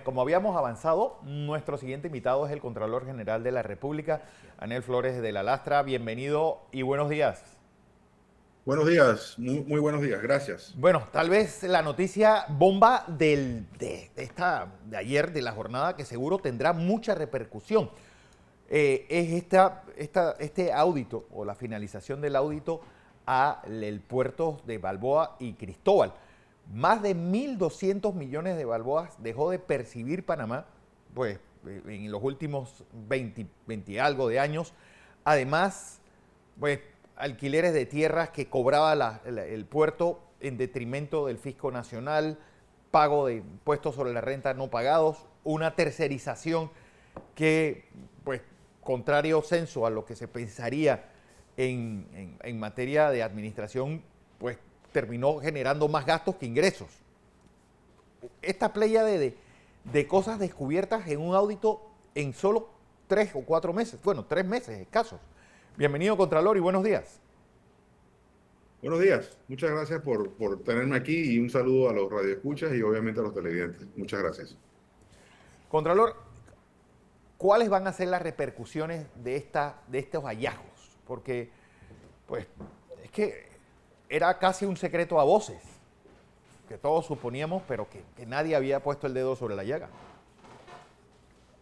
como habíamos avanzado, nuestro siguiente invitado es el Contralor General de la República, Anel Flores de la Lastra. Bienvenido y buenos días. Buenos días, muy buenos días, gracias. Bueno, tal vez la noticia bomba de ayer, de la jornada, que seguro tendrá mucha repercusión, es este audito o la finalización del audito al puerto de Balboa y Cristóbal. Más de 1.200 millones de balboas dejó de percibir Panamá, pues, en los últimos 20 algo de años. Además, pues, alquileres de tierras que cobraba el puerto en detrimento del fisco nacional, pago de impuestos sobre la renta no pagados, una tercerización que, pues, contrario censo a lo que se pensaría en materia de administración, pues terminó generando más gastos que ingresos. Esta playa de cosas descubiertas en un audito en solo 3 o 4 meses, bueno, 3 meses escasos. Bienvenido, Contralor, y buenos días. Buenos días, muchas gracias por tenerme aquí y un saludo a los radioescuchas y obviamente a los televidentes. Muchas gracias. Contralor, ¿cuáles van a ser las repercusiones de estos hallazgos? Porque, pues, es que era casi un secreto a voces, que todos suponíamos, pero que nadie había puesto el dedo sobre la llaga.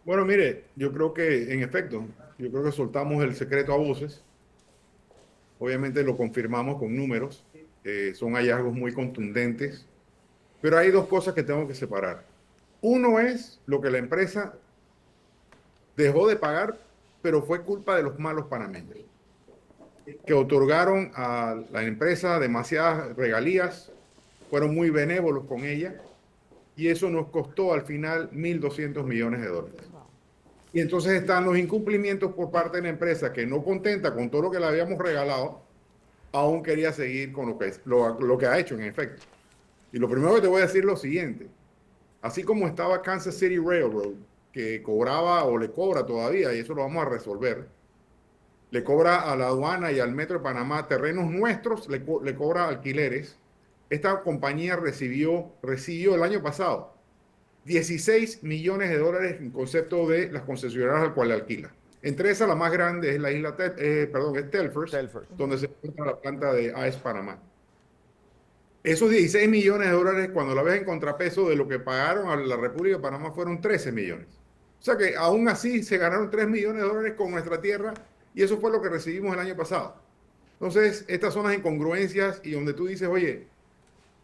Bueno, mire, yo creo que en efecto, yo creo que soltamos el secreto a voces. Obviamente lo confirmamos con números, son hallazgos muy contundentes, pero hay dos cosas que tengo que separar. Uno es lo que la empresa dejó de pagar, pero fue culpa de los malos panameños, que otorgaron a la empresa demasiadas regalías, fueron muy benévolos con ella y eso nos costó al final 1.200 millones de dólares. Y entonces están los incumplimientos por parte de la empresa que no contenta con todo lo que le habíamos regalado, aún quería seguir con lo que ha hecho en efecto. Y lo primero que te voy a decir es lo siguiente. Así como estaba Kansas City Railroad, que cobraba o le cobra todavía, y eso lo vamos a resolver, le cobra a la aduana y al Metro de Panamá terrenos nuestros, le cobra alquileres. Esta compañía recibió el año pasado 16 millones de dólares en concepto de las concesionarias al cual le alquila. Entre esas, la más grande es la isla, es Telfors, Telford. donde se encuentra la planta de AES Panamá. Esos 16 millones de dólares, cuando la ves en contrapeso de lo que pagaron a la República de Panamá, fueron 13 millones. O sea que aún así se ganaron 3 millones de dólares con nuestra tierra y eso fue lo que recibimos el año pasado. Entonces, estas son las incongruencias y donde tú dices, oye,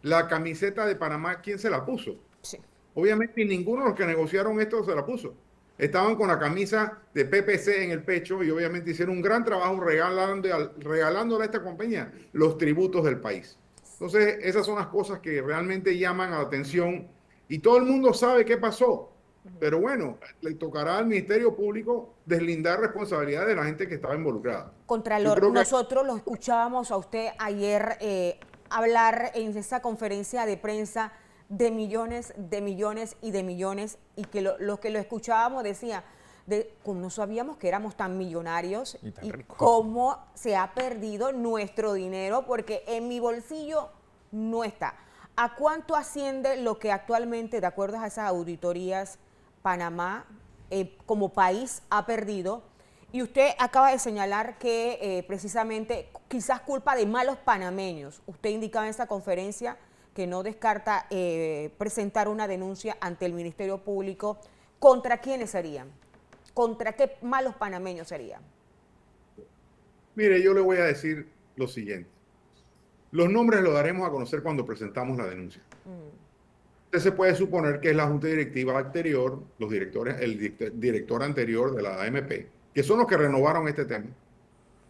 la camiseta de Panamá, ¿quién se la puso? Sí. Obviamente ninguno de los que negociaron esto se la puso. Estaban con la camisa de PPC en el pecho y obviamente hicieron un gran trabajo regalándole a esta compañía los tributos del país. Entonces, esas son las cosas que realmente llaman a la atención y todo el mundo sabe qué pasó. Pero bueno, le tocará al Ministerio Público deslindar responsabilidades de la gente que estaba involucrada. Yo Contralor, creo que nosotros lo escuchábamos a usted ayer hablar en esa conferencia de prensa de millones, de millones y de millones, y que los que lo escuchábamos decía, como no sabíamos que éramos tan millonarios Y tan y ricos. cómo se ha perdido nuestro dinero, porque en mi bolsillo no está. ¿A cuánto asciende lo que actualmente, de acuerdo a esas auditorías, Panamá como país ha perdido? Y usted acaba de señalar que precisamente quizás culpa de malos panameños. Usted indicaba en esa conferencia que no descarta presentar una denuncia ante el Ministerio Público. ¿Contra quiénes serían? ¿Contra qué malos panameños serían? Mire, yo le voy a decir lo siguiente. Los nombres los daremos a conocer cuando presentamos la denuncia. Usted se puede suponer que es la junta directiva anterior, los directores, director anterior de la AMP, que son los que renovaron este tema.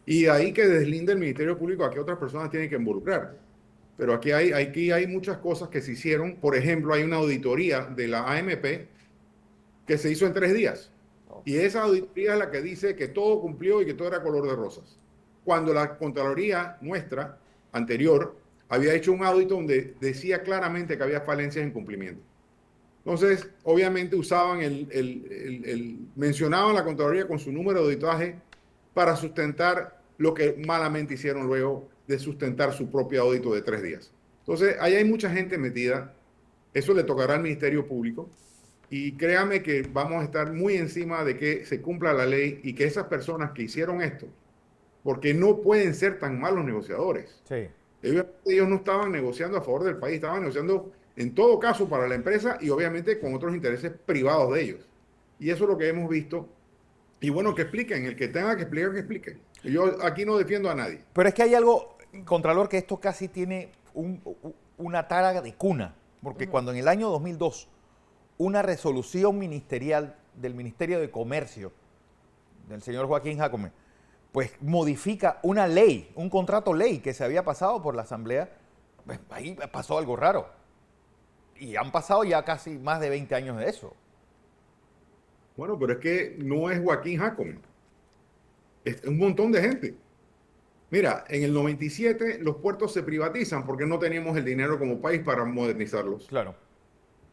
Y ahí que deslinda el Ministerio Público a qué otras personas tienen que involucrar. Pero aquí hay muchas cosas que se hicieron. Por ejemplo, hay una auditoría de la AMP que se hizo en 3 días. Y esa auditoría es la que dice que todo cumplió y que todo era color de rosas. Cuando la Contraloría nuestra, anterior, había hecho un audito donde decía claramente que había falencias en cumplimiento. Entonces, obviamente usaban mencionaban la Contraloría con su número de auditaje para sustentar lo que malamente hicieron luego de sustentar su propio audito de 3 días. Entonces, ahí hay mucha gente metida. Eso le tocará al Ministerio Público. Y créame que vamos a estar muy encima de que se cumpla la ley y que esas personas que hicieron esto, porque no pueden ser tan malos negociadores. Sí. Ellos no estaban negociando a favor del país, estaban negociando en todo caso para la empresa y obviamente con otros intereses privados de ellos. Y eso es lo que hemos visto. Y bueno, que expliquen, el que tenga que explicar, que explique. Yo aquí no defiendo a nadie. Pero es que hay algo, Contralor, que esto casi tiene una tara de cuna, porque cuando en el año 2002 una resolución ministerial del Ministerio de Comercio del señor Joaquín Jácome, pues modifica una ley, un contrato ley que se había pasado por la Asamblea, pues ahí pasó algo raro. Y han pasado ya casi más de 20 años de eso. Bueno, pero es que no es Joaquín Jácome, es un montón de gente. Mira, en el 97 los puertos se privatizan porque no teníamos el dinero como país para modernizarlos. Claro.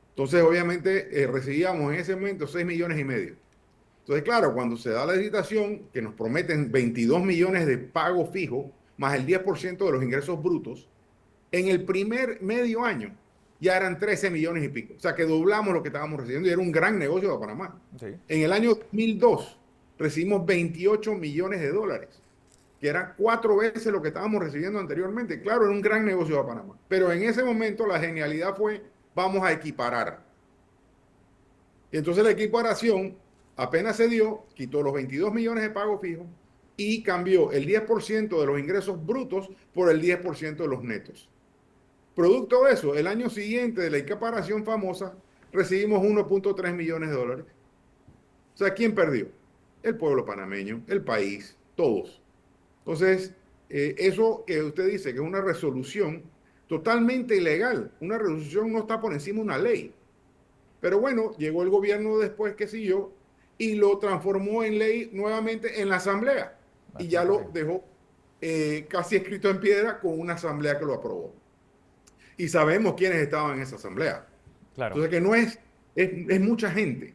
Entonces, obviamente, recibíamos en ese momento 6,5 millones. Entonces, claro, cuando se da la licitación, que nos prometen 22 millones de pago fijo, más el 10% de los ingresos brutos, en el primer medio año ya eran 13 millones y pico. O sea, que doblamos lo que estábamos recibiendo y era un gran negocio para Panamá. Sí. En el año 2002 recibimos 28 millones de dólares, que era 4 veces lo que estábamos recibiendo anteriormente. Claro, era un gran negocio para Panamá. Pero en ese momento la genialidad fue, vamos a equiparar. Y entonces la equiparación apenas se dio, quitó los 22 millones de pago fijo y cambió el 10% de los ingresos brutos por el 10% de los netos. Producto de eso, el año siguiente de la equiparación famosa, recibimos 1,3 millones de dólares. O sea, ¿quién perdió? El pueblo panameño, el país, todos. Entonces, eso que usted dice que es una resolución totalmente ilegal, una resolución no está por encima de una ley. Pero bueno, llegó el gobierno después que siguió y lo transformó en ley nuevamente en la asamblea. Y ya lo dejó casi escrito en piedra con una asamblea que lo aprobó. Y sabemos quiénes estaban en esa asamblea. Claro. Entonces, que no es mucha gente.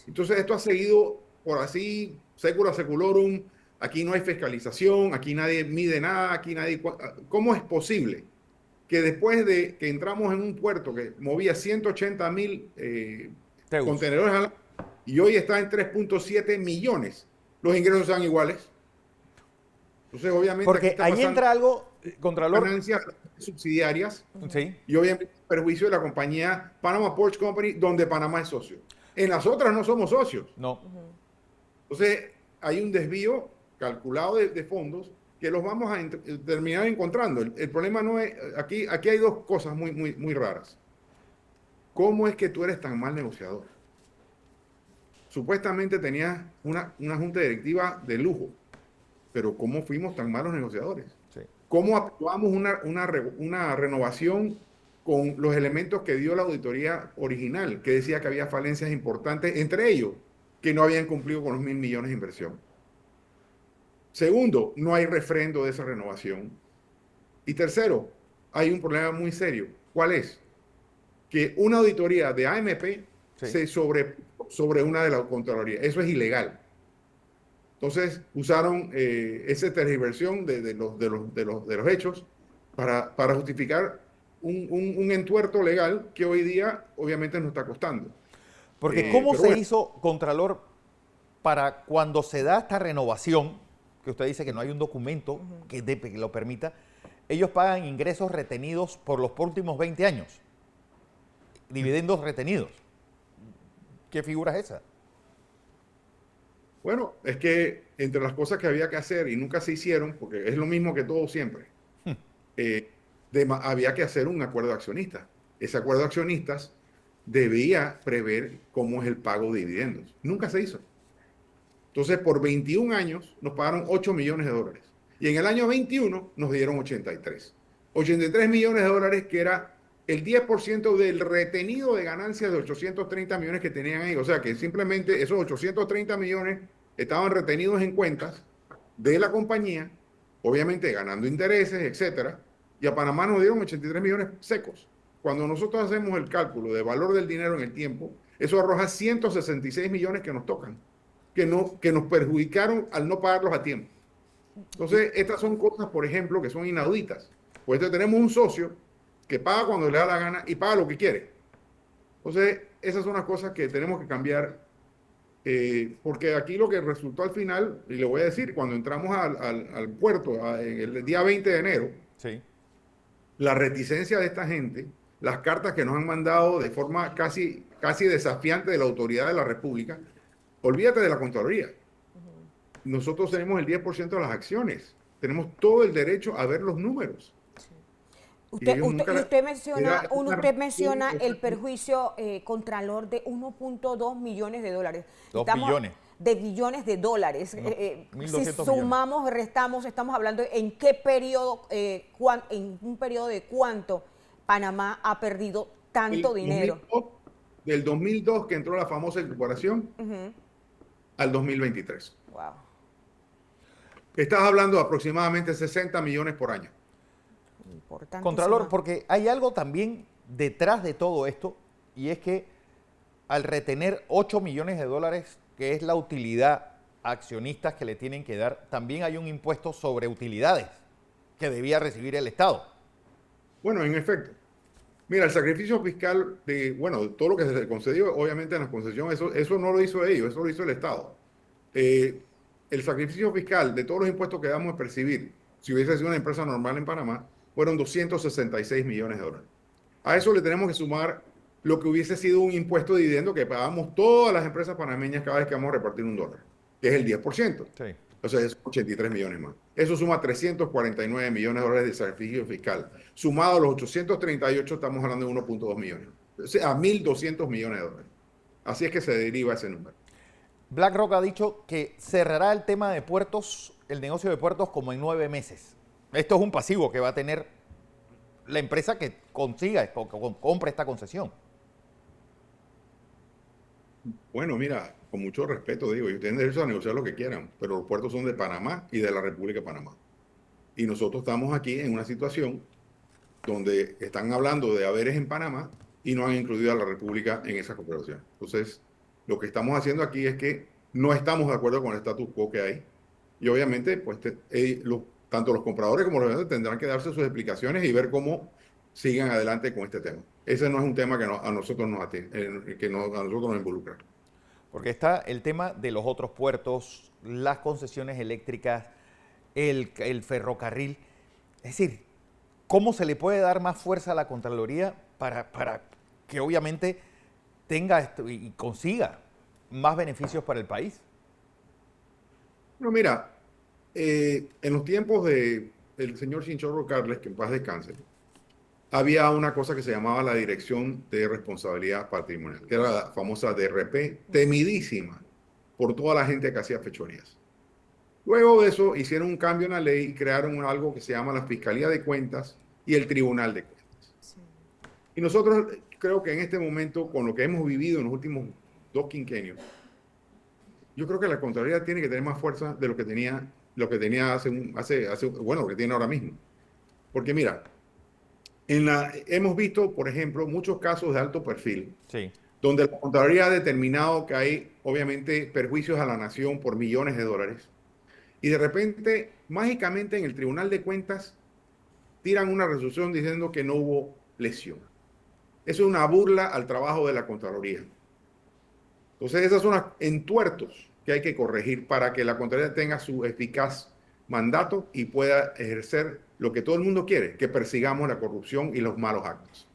Entonces, esto ha seguido por así, secula seculorum. Aquí no hay fiscalización, aquí nadie mide nada, aquí nadie... ¿Cómo es posible que después de que entramos en un puerto que movía 180,000 contenedores al año y hoy está en 3,7 millones, los ingresos sean iguales? Entonces, obviamente... Porque ahí entra algo, Contralor... Ganancias subsidiarias, Sí. y obviamente perjuicio de la compañía Panama Ports Company, donde Panamá es socio. En las otras no somos socios. No. Entonces, hay un desvío calculado de fondos que los vamos a terminar encontrando. El problema no es... Aquí hay dos cosas muy raras. ¿Cómo es que tú eres tan mal negociador? Supuestamente tenías una junta directiva de lujo, pero ¿cómo fuimos tan malos negociadores? Sí. ¿Cómo actuamos una renovación con los elementos que dio la auditoría original, que decía que había falencias importantes, entre ellos, que no habían cumplido con los 1,000 millones de inversión? Segundo, no hay refrendo de esa renovación. Y tercero, hay un problema muy serio. ¿Cuál es? Que una auditoría de AMP se sobre una de la Contraloría. Eso es ilegal. Entonces usaron esa tergiversión de los hechos para justificar un entuerto legal que hoy día obviamente nos está costando. Porque ¿cómo se bueno, hizo, Contralor, para cuando se da esta renovación, que usted dice que no hay un documento que lo permita, ellos pagan ingresos retenidos por los últimos 20 años, dividendos retenidos? ¿Qué figura es esa? Bueno, es que entre las cosas que había que hacer y nunca se hicieron, porque es lo mismo que todo siempre, había que hacer un acuerdo de accionistas. Ese acuerdo de accionistas debía prever cómo es el pago de dividendos. Nunca se hizo. Entonces, por 21 años nos pagaron 8 millones de dólares. Y en el año 21 nos dieron 83. 83 millones de dólares, que era el 10% del retenido de ganancias de 830 millones que tenían ahí. O sea que simplemente esos 830 millones estaban retenidos en cuentas de la compañía, obviamente ganando intereses, etcétera. Y a Panamá nos dieron 83 millones secos. Cuando nosotros hacemos el cálculo de valor del dinero en el tiempo, eso arroja 166 millones que nos tocan, que nos perjudicaron al no pagarlos a tiempo. Entonces, estas son cosas, por ejemplo, que son inauditas. Pues tenemos un socio que paga cuando le da la gana y paga lo que quiere. Entonces, esas son las cosas que tenemos que cambiar, porque aquí lo que resultó al final, y le voy a decir, cuando entramos al puerto el día 20 de enero, Sí. la reticencia de esta gente, las cartas que nos han mandado de forma casi desafiante de la autoridad de la República, olvídate de la Contraloría. Nosotros tenemos el 10% de las acciones. Tenemos todo el derecho a ver los números. Y ellos nunca Usted menciona, era usted menciona una- el perjuicio contralor de 1.2 millones de dólares. 2 billones. De billones de dólares. No, Si 1.200 sumamos, restamos, estamos hablando de en qué periodo, en un periodo de cuánto Panamá ha perdido tanto dinero. Del 2002 que entró la famosa incorporación al 2023. Wow. Estás hablando de aproximadamente 60 millones por año. Importantísima. Contralor, porque hay algo también detrás de todo esto, y es que al retener 8 millones de dólares, que es la utilidad a accionistas que le tienen que dar, también hay un impuesto sobre utilidades que debía recibir el Estado. Bueno, en efecto. Mira, el sacrificio fiscal todo lo que se concedió, obviamente en las concesiones, eso no lo hizo ellos, eso lo hizo el Estado. El sacrificio fiscal de todos los impuestos que damos a percibir, si hubiese sido una empresa normal en Panamá, fueron 266 millones de dólares. A eso le tenemos que sumar lo que hubiese sido un impuesto de dividendo que pagamos todas las empresas panameñas cada vez que vamos a repartir un dólar, que es el 10%. Sí. O sea, es 83 millones más. Eso suma 349 millones de dólares de sacrificio fiscal. Sumado a los 838, estamos hablando de 1.2 millones. O sea, a 1.200 millones de dólares. Así es que se deriva ese número. BlackRock ha dicho que cerrará el tema de puertos, el negocio de puertos, como en 9 meses. Esto es un pasivo que va a tener la empresa que consiga, compre esta concesión. Bueno, mira, con mucho respeto digo, ellos tienen derecho a negociar lo que quieran, pero los puertos son de Panamá y de la República de Panamá. Y nosotros estamos aquí en una situación donde están hablando de haberes en Panamá y no han incluido a la República en esa cooperación. Entonces, lo que estamos haciendo aquí es que no estamos de acuerdo con el status quo que hay. Y obviamente, pues, tanto los compradores como los vendedores tendrán que darse sus explicaciones y ver cómo sigan adelante con este tema. Ese no es un tema que a nosotros nos involucra. Porque está el tema de los otros puertos, las concesiones eléctricas, el ferrocarril. Es decir, ¿cómo se le puede dar más fuerza a la Contraloría para que obviamente tenga esto y consiga más beneficios para el país? No, mira, en los tiempos del señor Chinchorro Carles, que en paz descanse, había una cosa que se llamaba la Dirección de Responsabilidad Patrimonial, que era la famosa DRP, temidísima por toda la gente que hacía fechorías. Luego de eso hicieron un cambio en la ley y crearon algo que se llama la Fiscalía de Cuentas y el Tribunal de Cuentas. Sí. Y nosotros creo que en este momento, con lo que hemos vivido en los últimos 2 quinquenios, yo creo que la Contraloría tiene que tener más fuerza de lo que tenía lo que tiene ahora mismo. Porque mira, hemos visto, por ejemplo, muchos casos de alto perfil, sí, donde la Contraloría ha determinado que hay, obviamente, perjuicios a la nación por millones de dólares. Y de repente, mágicamente, en el Tribunal de Cuentas, tiran una resolución diciendo que no hubo lesión. Eso es una burla al trabajo de la Contraloría. Entonces, esas son las entuertos que hay que corregir para que la Contraloría tenga su eficaz mandato y pueda ejercer lo que todo el mundo quiere, que persigamos la corrupción y los malos actos.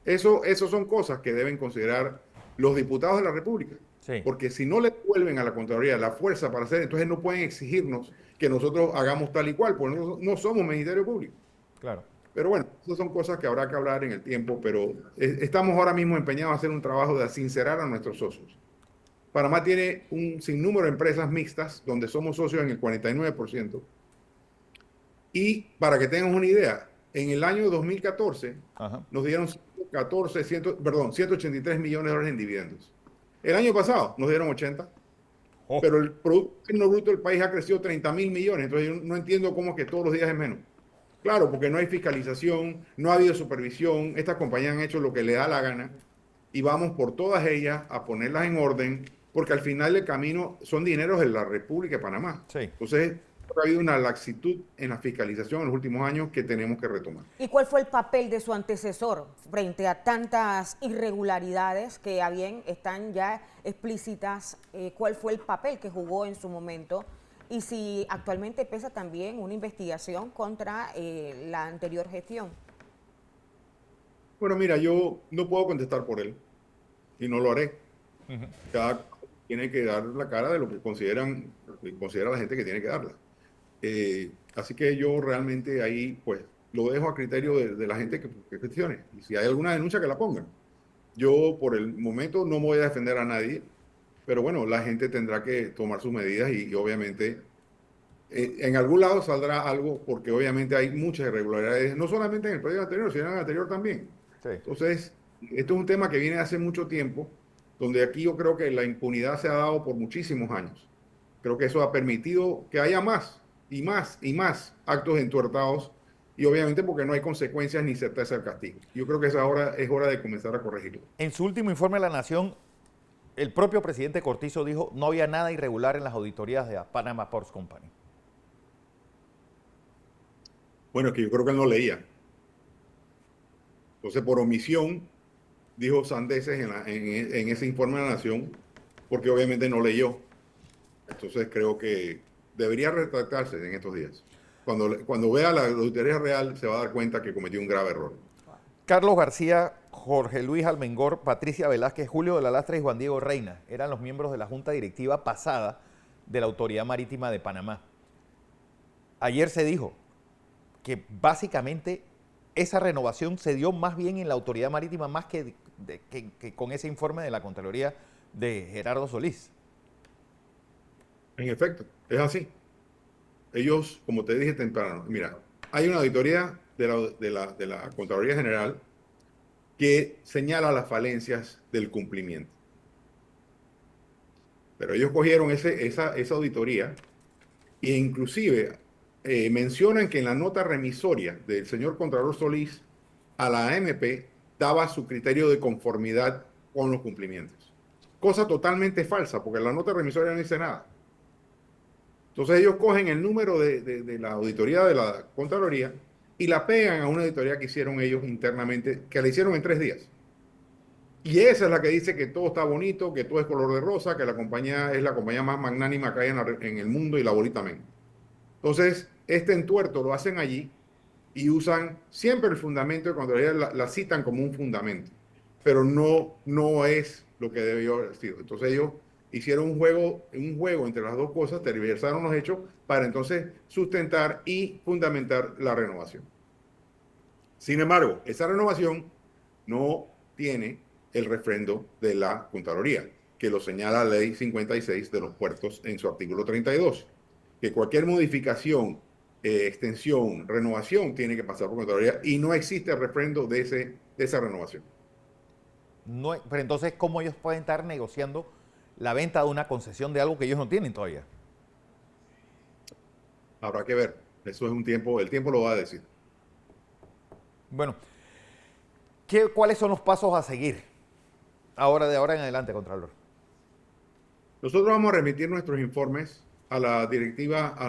Eso son cosas que deben considerar los diputados de la República. sí. Porque si no le devuelven a la Contraloría la fuerza para hacer, entonces no pueden exigirnos que nosotros hagamos tal y cual, porque no somos Ministerio Público. Claro. Pero bueno, esas son cosas que habrá que hablar en el tiempo, pero estamos ahora mismo empeñados a hacer un trabajo de sincerar a nuestros socios. Panamá tiene un sinnúmero de empresas mixtas donde somos socios en el 49%. Y para que tengan una idea, en el año 2014 nos dieron 183 millones de dólares en dividendos. El año pasado nos dieron 80, pero el Producto Interno Bruto del país ha crecido 30.000 millones. Entonces yo no entiendo cómo es que todos los días es menos. Claro, porque no hay fiscalización, no ha habido supervisión, estas compañías han hecho lo que les da la gana y vamos por todas ellas a ponerlas en orden, porque al final del camino son dineros de la República de Panamá. Sí. Entonces, Ha habido una laxitud en la fiscalización en los últimos años que tenemos que retomar. ¿Y cuál fue el papel de su antecesor frente a tantas irregularidades que están ya explícitas? ¿Cuál fue el papel que jugó en su momento? Y si actualmente pesa también una investigación contra la anterior gestión. Bueno, mira, yo no puedo contestar por él y no lo haré. Cada tiene que dar la cara de lo que considera la gente que tiene que darla. Así que yo realmente ahí, pues, lo dejo a criterio de la gente que gestione. Y si hay alguna denuncia, que la pongan. Yo, por el momento, no me voy a defender a nadie, pero bueno, la gente tendrá que tomar sus medidas y obviamente en algún lado saldrá algo, porque obviamente hay muchas irregularidades, no solamente en el periodo anterior, sino en el anterior también. Sí. Entonces, esto es un tema que viene hace mucho tiempo, donde aquí yo creo que la impunidad se ha dado por muchísimos años. Creo que eso ha permitido que haya más y más y más actos entuertados, y obviamente porque no hay consecuencias ni certeza del castigo. Yo creo que es hora de comenzar a corregirlo. En su último informe a la Nación, el propio presidente Cortizo dijo no había nada irregular en las auditorías de Panama Ports Company. Bueno, es que yo creo que él no leía. Entonces, por omisión, dijo sandeces en ese informe de la Nación, porque obviamente no leyó. Entonces, creo que debería retractarse en estos días. Cuando vea la auditoría real, se va a dar cuenta que cometió un grave error. Carlos García, Jorge Luis Almengor, Patricia Velázquez, Julio de la Lastra y Juan Diego Reina eran los miembros de la Junta Directiva pasada de la Autoridad Marítima de Panamá. Ayer se dijo que básicamente esa renovación se dio más bien en la Autoridad Marítima más que con ese informe de la Contraloría de Gerardo Solís. En efecto, es así. Ellos, como te dije temprano, mira, hay una auditoría de la Contraloría General que señala las falencias del cumplimiento. Pero ellos cogieron esa auditoría e inclusive mencionan que en la nota remisoria del señor Contralor Solís a la AMP daba su criterio de conformidad con los cumplimientos. Cosa totalmente falsa, porque la nota remisoria no dice nada. Entonces ellos cogen el número de la auditoría de la Contraloría y la pegan a una auditoría que hicieron ellos internamente, que la hicieron en 3 días. Y esa es la que dice que todo está bonito, que todo es color de rosa, que la compañía es la compañía más magnánima que hay en el mundo y la bonita men. Entonces, este entuerto lo hacen allí y usan siempre el fundamento de Contraloría, la citan como un fundamento, pero no es lo que debió haber sido. Entonces ellos hicieron un juego entre las dos cosas, tergiversaron los hechos para entonces sustentar y fundamentar la renovación. Sin embargo, esa renovación no tiene el refrendo de la Contraloría, que lo señala la Ley 56 de los puertos en su artículo 32, que cualquier modificación, extensión, renovación tiene que pasar por Contraloría y no existe el refrendo de esa renovación. No, pero entonces, ¿cómo ellos pueden estar negociando la venta de una concesión de algo que ellos no tienen todavía? Habrá que ver. Eso es el tiempo lo va a decir. Bueno, ¿cuáles son los pasos a seguir de ahora en adelante, Contralor? Nosotros vamos a remitir nuestros informes a la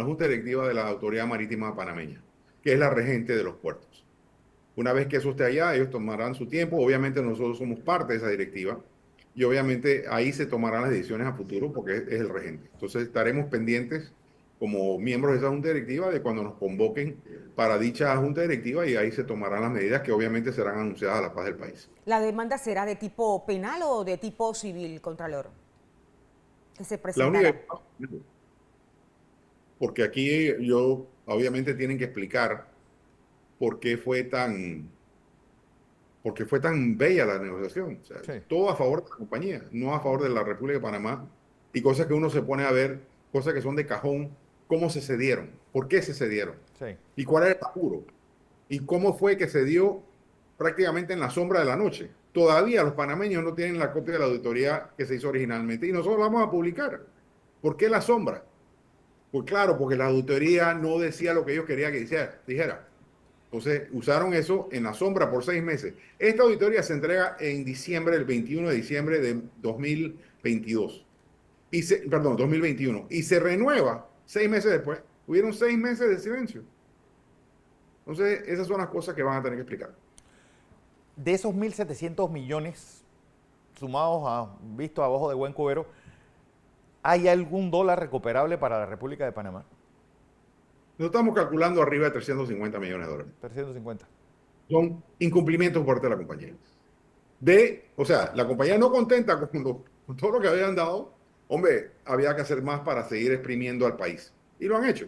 Junta Directiva de la Autoridad Marítima Panameña, que es la regente de los puertos. Una vez que eso esté allá, ellos tomarán su tiempo. Obviamente nosotros somos parte de esa directiva y obviamente ahí se tomarán las decisiones a futuro porque es el regente. Entonces estaremos pendientes como miembros de esa junta directiva de cuando nos convoquen para dicha junta directiva y ahí se tomarán las medidas que obviamente serán anunciadas a la paz del país. ¿La demanda será de tipo penal o de tipo civil, Contralor? Que se La presentará. única, porque aquí yo obviamente tienen que explicar por qué fue tan bella la negociación. O sea, Sí. todo a favor de la compañía, no a favor de la República de Panamá. Y cosas que uno se pone a ver, cosas que son de cajón, cómo se cedieron, por qué se cedieron, Sí. y cuál era el apuro, y cómo fue que se dio prácticamente en la sombra de la noche. Todavía los panameños no tienen la copia de la auditoría que se hizo originalmente y nosotros la vamos a publicar. ¿Por qué la sombra? Pues claro, porque la auditoría no decía lo que ellos querían que dijera. Entonces usaron eso en la sombra por 6 meses. Esta auditoría se entrega en diciembre, el 21 de diciembre de 2022. Perdón, 2021. Y se renueva 6 meses después, Hubieron 6 meses de silencio. Entonces, esas son las cosas que van a tener que explicar. De esos 1.700 millones sumados a, visto a ojo de buen cubero, ¿hay algún dólar recuperable para la República de Panamá? Nos estamos calculando arriba de 350 millones de dólares. 350. Son incumplimientos por parte de la compañía. O sea, la compañía no contenta con todo lo que habían dado, hombre, había que hacer más para seguir exprimiendo al país. Y lo han hecho.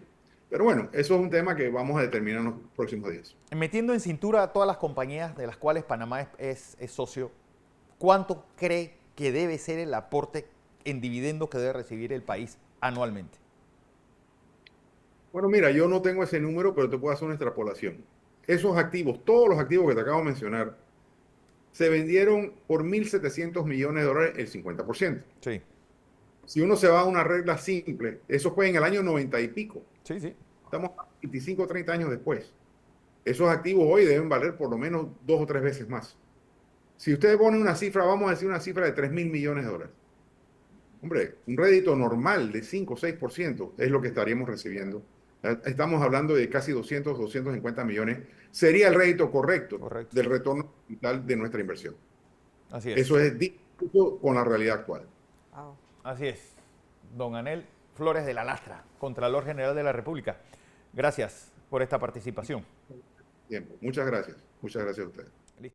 Pero bueno, eso es un tema que vamos a determinar en los próximos días. Metiendo en cintura a todas las compañías de las cuales Panamá es socio, ¿cuánto cree que debe ser el aporte en dividendos que debe recibir el país anualmente? Bueno, mira, yo no tengo ese número, pero te puedo hacer una extrapolación. Esos activos, todos los activos que te acabo de mencionar, se vendieron por 1.700 millones de dólares el 50%. Sí. Si uno se va a una regla simple, eso fue en el año 90 y pico. Sí, sí. Estamos 25 o 30 años después. Esos activos hoy deben valer por lo menos 2 o 3 veces más. Si usted pone una cifra, vamos a decir una cifra de 3.000 millones de dólares. Hombre, un rédito normal de 5 o 6% es lo que estaríamos recibiendo. Estamos hablando de casi 200, 250 millones. Sería el rédito correcto, Correcto. del retorno capital de nuestra inversión. Así es. Eso es distinto con la realidad actual. Wow. Así es. Don Anel Flores de la Lastra, Contralor General de la República. Gracias por esta participación. Tiempo. Muchas gracias. Muchas gracias a ustedes.